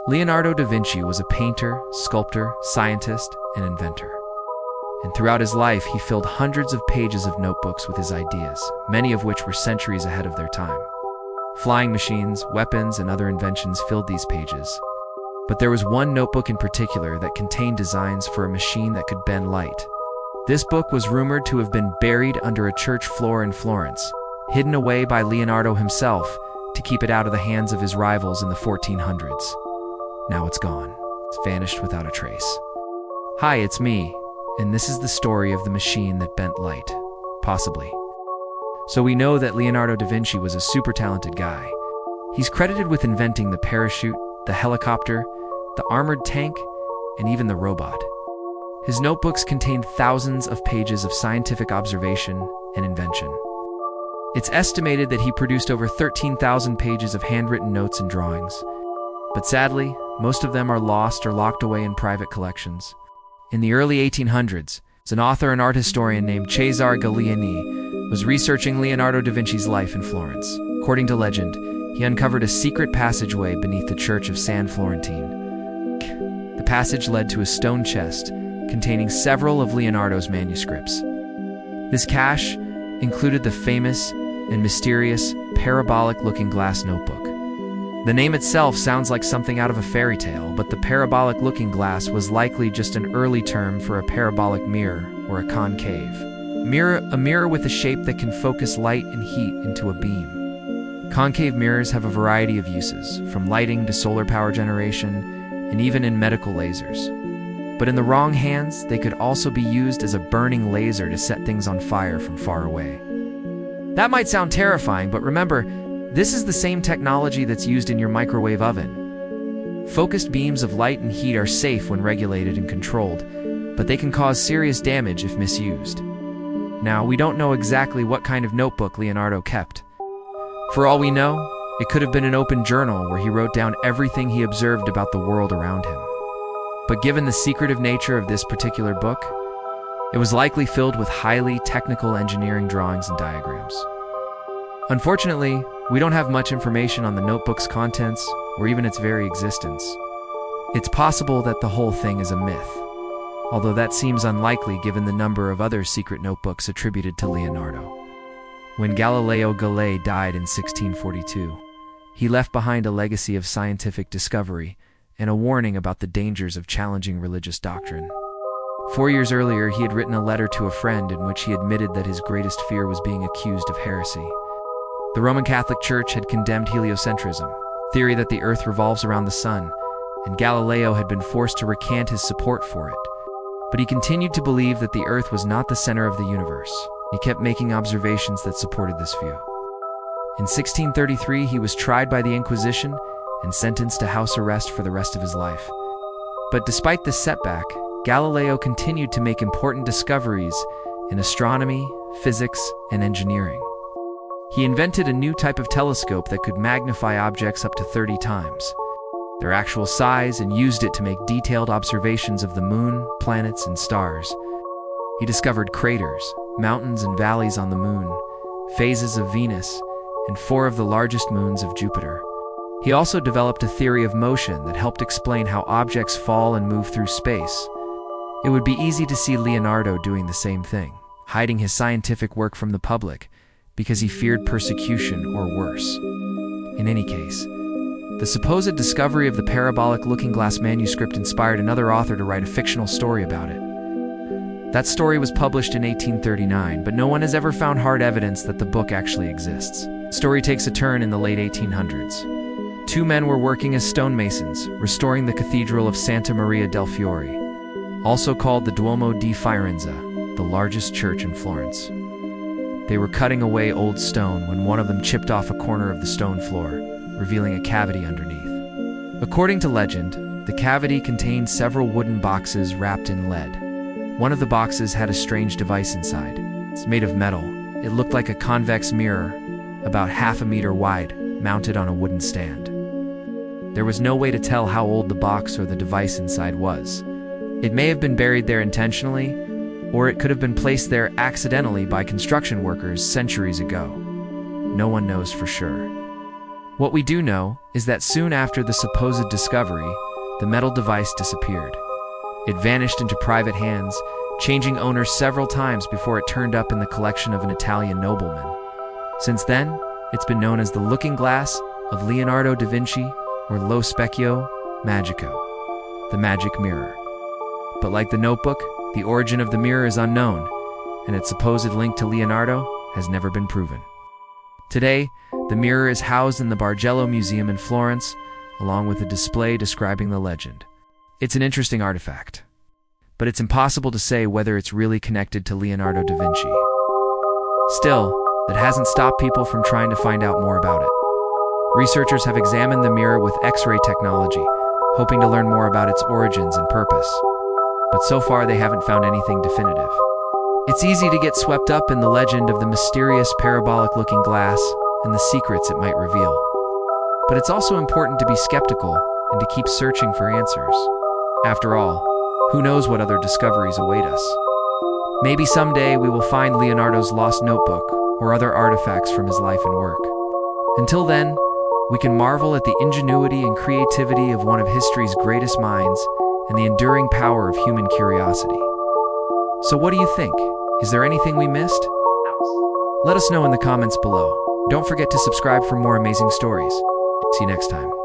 Leonardo da Vinci was a painter, sculptor, scientist, and inventor. And throughout his life, he filled hundreds of pages of notebooks with his ideas, many of which were centuries ahead of their time. Flying machines, weapons, and other inventions filled these pages. But there was one notebook in particular that contained designs for a machine that could bend light. This book was rumored to have been buried under a church floor in Florence, hidden away by Leonardo himself to keep it out of the hands of his rivals in the 1400s. Now it's gone. It's vanished without a trace. Hi, it's me, and this is the story of the machine that bent light. Possibly. So we know that Leonardo da Vinci was a super talented guy. He's credited with inventing the parachute, the helicopter, the armored tank, and even the robot. His notebooks contained thousands of pages of scientific observation and invention. It's estimated that he produced over 13,000 pages of handwritten notes and drawings. But sadly, most of them are lost or locked away in private collections. In the early 1800s, an author and art historian named Cesare Gallieni was researching Leonardo da Vinci's life in Florence. According to legend, he uncovered a secret passageway beneath the church of San Florentine. The passage led to a stone chest containing several of Leonardo's manuscripts. This cache included the famous and mysterious parabolic-looking glass notebook. The name itself sounds like something out of a fairy tale, but the parabolic-looking glass was likely just an early term for a parabolic mirror or a concave mirror, a mirror with a shape that can focus light and heat into a beam. Concave mirrors have a variety of uses, from lighting to solar power generation, and even in medical lasers. But in the wrong hands, they could also be used as a burning laser to set things on fire from far away. That might sound terrifying, but remember, this is the same technology that's used in your microwave oven. Focused beams of light and heat are safe when regulated and controlled, but they can cause serious damage if misused. Now, we don't know exactly what kind of notebook Leonardo kept. For all we know, it could have been an open journal where he wrote down everything he observed about the world around him. But given the secretive nature of this particular book, it was likely filled with highly technical engineering drawings and diagrams. Unfortunately, we don't have much information on the notebook's contents or even its very existence. It's possible that the whole thing is a myth, although that seems unlikely given the number of other secret notebooks attributed to Leonardo. When Galileo Galilei died in 1642, he left behind a legacy of scientific discovery and a warning about the dangers of challenging religious doctrine. 4 years earlier, he had written a letter to a friend in which he admitted that his greatest fear was being accused of heresy. The Roman Catholic Church had condemned heliocentrism, theory that the Earth revolves around the sun, and Galileo had been forced to recant his support for it. But he continued to believe that the Earth was not the center of the universe. He kept making observations that supported this view. In 1633, he was tried by the Inquisition and sentenced to house arrest for the rest of his life. But despite this setback, Galileo continued to make important discoveries in astronomy, physics, and engineering. He invented a new type of telescope that could magnify objects up to 30 times their actual size and used it to make detailed observations of the moon, planets, and stars. He discovered craters, mountains and valleys on the moon, phases of Venus, and 4 of the largest moons of Jupiter. He also developed a theory of motion that helped explain how objects fall and move through space. It would be easy to see Leonardo doing the same thing, hiding his scientific work from the public because he feared persecution or worse. In any case, the supposed discovery of the parabolic looking glass manuscript inspired another author to write a fictional story about it. That story was published in 1839, but no one has ever found hard evidence that the book actually exists. The story takes a turn in the late 1800s. 2 men were working as stonemasons, restoring the Cathedral of Santa Maria del Fiore, also called the Duomo di Firenze, the largest church in Florence. They were cutting away old stone when one of them chipped off a corner of the stone floor, revealing a cavity underneath. According to legend, the cavity contained several wooden boxes wrapped in lead. One of the boxes had a strange device inside. It's made of metal. It looked like a convex mirror, about half a meter wide, mounted on a wooden stand. There was no way to tell how old the box or the device inside was. It may have been buried there intentionally, or it could have been placed there accidentally by construction workers centuries ago. No one knows for sure. What we do know is that soon after the supposed discovery, the metal device disappeared. It vanished into private hands, changing owners several times before it turned up in the collection of an Italian nobleman. Since then, it's been known as the Looking Glass of Leonardo da Vinci, or Lo Specchio Magico, the magic mirror. But like the notebook, the origin of the mirror is unknown, and its supposed link to Leonardo has never been proven. Today, the mirror is housed in the Bargello Museum in Florence, along with a display describing the legend. It's an interesting artifact, but it's impossible to say whether it's really connected to Leonardo da Vinci. Still, that hasn't stopped people from trying to find out more about it. Researchers have examined the mirror with X-ray technology, hoping to learn more about its origins and purpose. But so far they haven't found anything definitive. It's easy to get swept up in the legend of the mysterious parabolic-looking glass and the secrets it might reveal. But it's also important to be skeptical and to keep searching for answers. After all, who knows what other discoveries await us? Maybe someday we will find Leonardo's lost notebook or other artifacts from his life and work. Until then, we can marvel at the ingenuity and creativity of one of history's greatest minds and the enduring power of human curiosity. So what do you think? Is there anything we missed? Let us know in the comments below. Don't forget to subscribe for more amazing stories. See you next time.